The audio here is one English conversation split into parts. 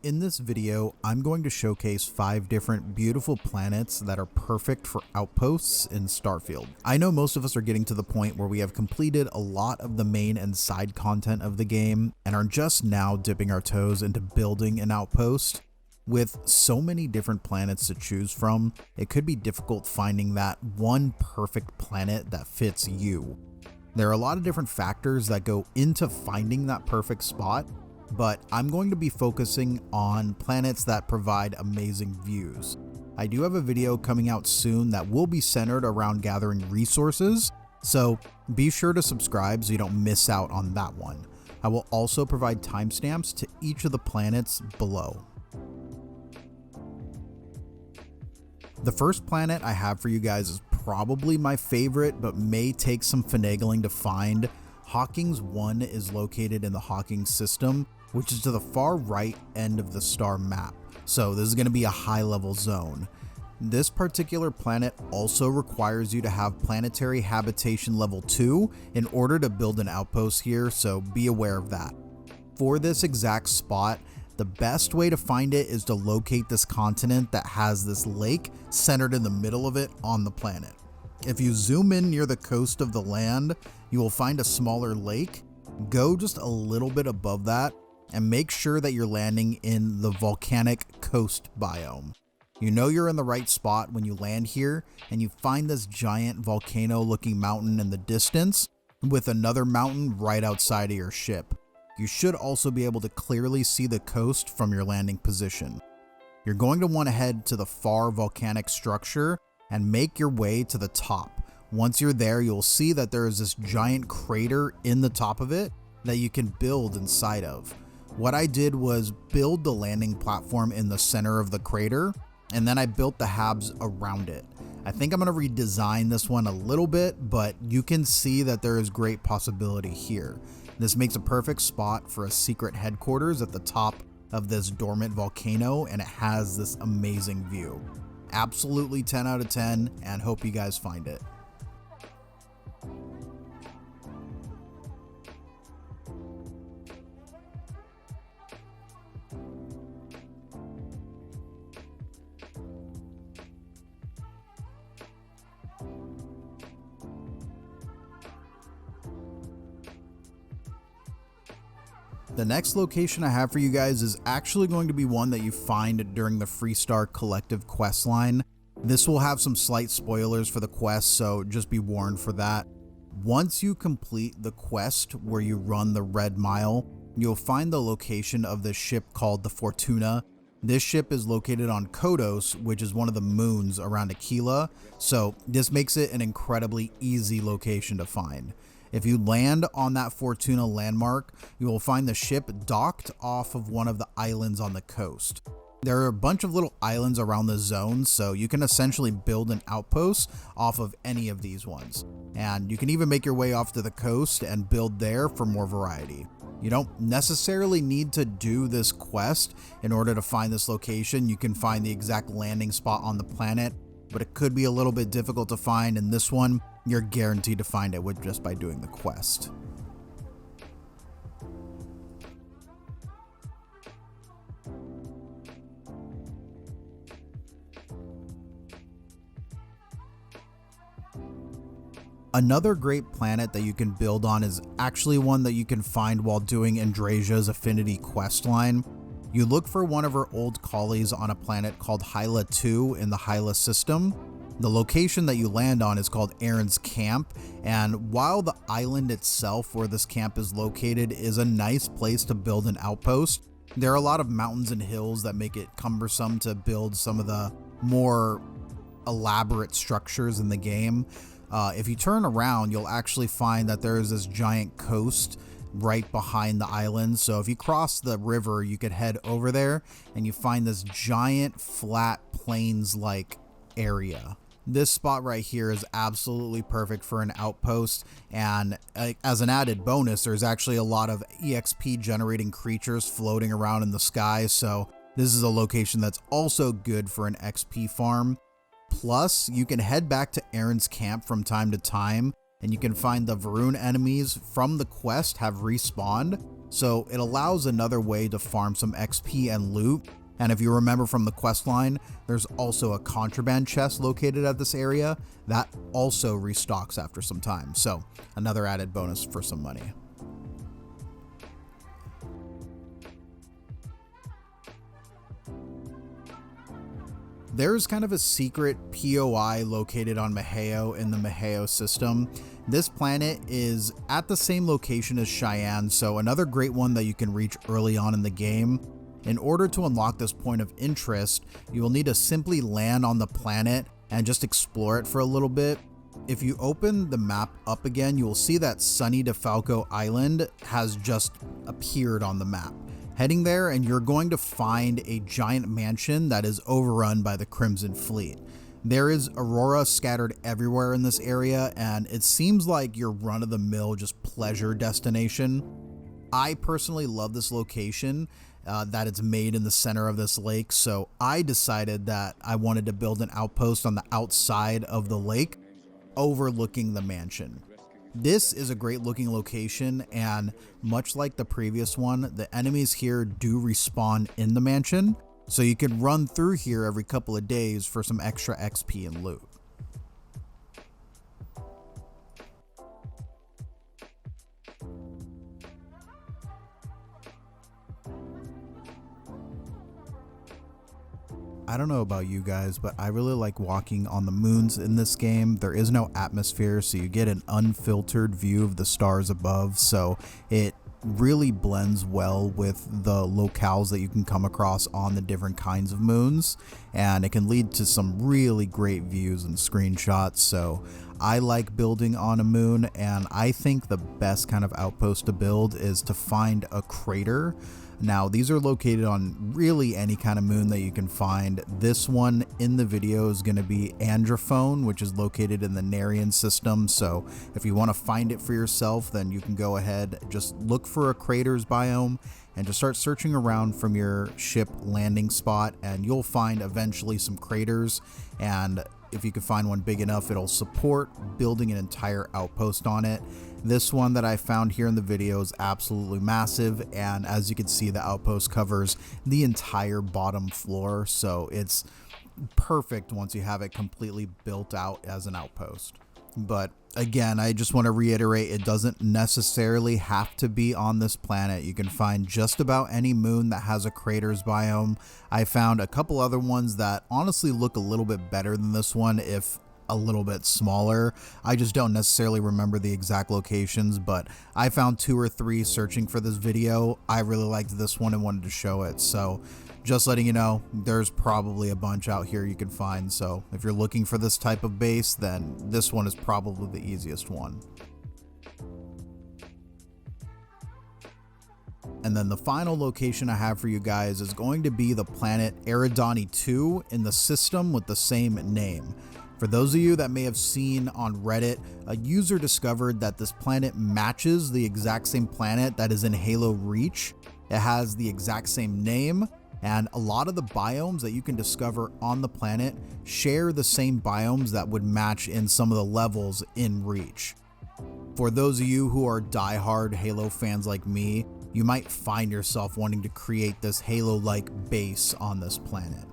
In this video, I'm going to showcase 5 different beautiful planets that are perfect for outposts in Starfield. I know most of us are getting to the point where we have completed a lot of the main and side content of the game and are just now dipping our toes into building an outpost. With so many different planets to choose from, it could be difficult finding that one perfect planet that fits you. There are a lot of different factors that go into finding that perfect spot, but I'm going to be focusing on planets that provide amazing views. I do have a video coming out soon that will be centered around gathering resources, so be sure to subscribe so you don't miss out on that one. I will also provide timestamps to each of the planets below. The first planet I have for you guys is probably my favorite, but may take some finagling to find. Hawkings 1 is located in the Hawkings system, which is to the far right end of the star map. So this is going to be a high level zone. This particular planet also requires you to have planetary habitation level 2 in order to build an outpost here, so be aware of that. For this exact spot, the best way to find it is to locate this continent that has this lake centered in the middle of it on the planet. If you zoom in near the coast of the land, you will find a smaller lake. Go just a little bit above that and make sure that you're landing in the volcanic coast biome. You know you're in the right spot when you land here and you find this giant volcano looking mountain in the distance with another mountain right outside of your ship. You should also be able to clearly see the coast from your landing position. You're going to want to head to the far volcanic structure and make your way to the top. Once you're there, you'll see that there is this giant crater in the top of it that you can build inside of. What I did was build the landing platform in the center of the crater, and then I built the habs around it. I think I'm going to redesign this one a little bit, but you can see that there is great possibility here. This makes a perfect spot for a secret headquarters at the top of this dormant volcano, and it has this amazing view. Absolutely 10 out of 10, and hope you guys find it. The next location I have for you guys is actually going to be one that you find during the Freestar Collective quest line. This will have some slight spoilers for the quest, so just be warned for that. Once you complete the quest where you run the Red Mile, you'll find the location of this ship called the Fortuna. This ship is located on Kodos, which is one of the moons around Hila, so this makes it an incredibly easy location to find. If you land on that Fortuna landmark, you will find the ship docked off of one of the islands on the coast. There are a bunch of little islands around the zone, so you can essentially build an outpost off of any of these ones. And you can even make your way off to the coast and build there for more variety. You don't necessarily need to do this quest in order to find this location. You can find the exact landing spot on the planet, but it could be a little bit difficult to find. In this one, you're guaranteed to find it with just by doing the quest. Another great planet that you can build on is actually one that you can find while doing Andrasia's Affinity quest line. You look for one of her old collies on a planet called Hila 2 in the Hila system. The location that you land on is called Aaron's Camp, and while the island itself where this camp is located is a nice place to build an outpost, there are a lot of mountains and hills that make it cumbersome to build some of the more elaborate structures in the game. If you turn around, you'll actually find that there is this giant coast right behind the island. So if you cross the river, you could head over there and you find this giant flat plains-like area. This spot right here is absolutely perfect for an outpost, and as an added bonus, there's actually a lot of EXP generating creatures floating around in the sky, so this is a location that's also good for an XP farm. Plus, you can head back to Aaron's Camp from time to time, and you can find the Varun enemies from the quest have respawned, So it allows another way to farm some XP and loot. And if you remember from the quest line, there's also a contraband chest located at this area that also restocks after some time. So another added bonus for some money. There's kind of a secret POI located on Maheo in the Maheo system. This planet is at the same location as Cheyenne, so another great one that you can reach early on in the game. In order to unlock this point of interest, you will need to simply land on the planet and just explore it for a little bit. If you open the map up again, you will see that Sunny DeFalco Island has just appeared on the map. Heading there and you're going to find a giant mansion that is overrun by the Crimson Fleet. There is Aurora scattered everywhere in this area, and it seems like your run-of-the-mill just pleasure destination. I personally love this location, that it's made in the center of this lake, so I decided that I wanted to build an outpost on the outside of the lake overlooking the mansion. This is a great looking location, and much like the previous one, the enemies here do respawn in the mansion, so you can run through here every couple of days for some extra XP and loot. I don't know about you guys, but I really like walking on the moons in this game. There is no atmosphere, so you get an unfiltered view of the stars above, so it really blends well with the locales that you can come across on the different kinds of moons, and it can lead to some really great views and screenshots. So I like building on a moon, and I think the best kind of outpost to build is to find a crater. Now, these are located on really any kind of moon that you can find. This one in the video is going to be Androne, which is located in the Narian system. So if you want to find it for yourself, then you can go ahead, just look for a craters biome and just start searching around from your ship landing spot, and you'll find eventually some craters. And if you can find one big enough, it'll support building an entire outpost on it. This one that I found here in the video is absolutely massive, and as you can see, the outpost covers the entire bottom floor, so it's perfect once you have it completely built out as an outpost. But again, I just want to reiterate, it doesn't necessarily have to be on this planet. You can find just about any moon that has a craters biome. I found a couple other ones that honestly look a little bit better than this one, if a little bit smaller. I just don't necessarily remember the exact locations, but I found 2 or 3 searching for this video. I really liked this one and wanted to show it, so just letting you know, there's probably a bunch out here you can find. So if you're looking for this type of base, then this one is probably the easiest one. And then the final location I have for you guys is going to be the planet Aidon 2 in the system with the same name. For those of you that may have seen on Reddit, a user discovered that this planet matches the exact same planet that is in Halo Reach. It has the exact same name, and a lot of the biomes that you can discover on the planet share the same biomes that would match in some of the levels in Reach. For those of you who are diehard Halo fans like me, you might find yourself wanting to create this Halo-like base on this planet.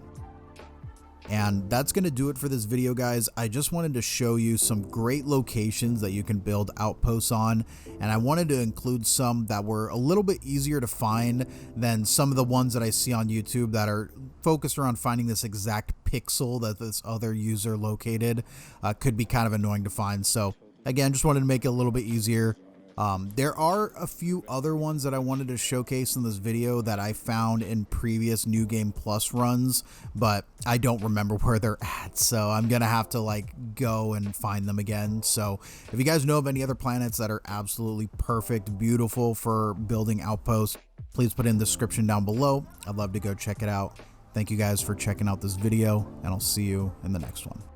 And that's going to do it for this video, guys. I just wanted to show you some great locations that you can build outposts on, and I wanted to include some that were a little bit easier to find than some of the ones that I see on YouTube that are focused around finding this exact pixel that this other user located. Could be kind of annoying to find. So again, just wanted to make it a little bit easier. There are a few other ones that I wanted to showcase in this video that I found in previous New Game Plus runs, but I don't remember where they're at, so I'm gonna have to go and find them again. So if you guys know of any other planets that are absolutely perfect, beautiful for building outposts, please put it in the description down below. I'd love to go check it out. Thank you guys for checking out this video, and I'll see you in the next one.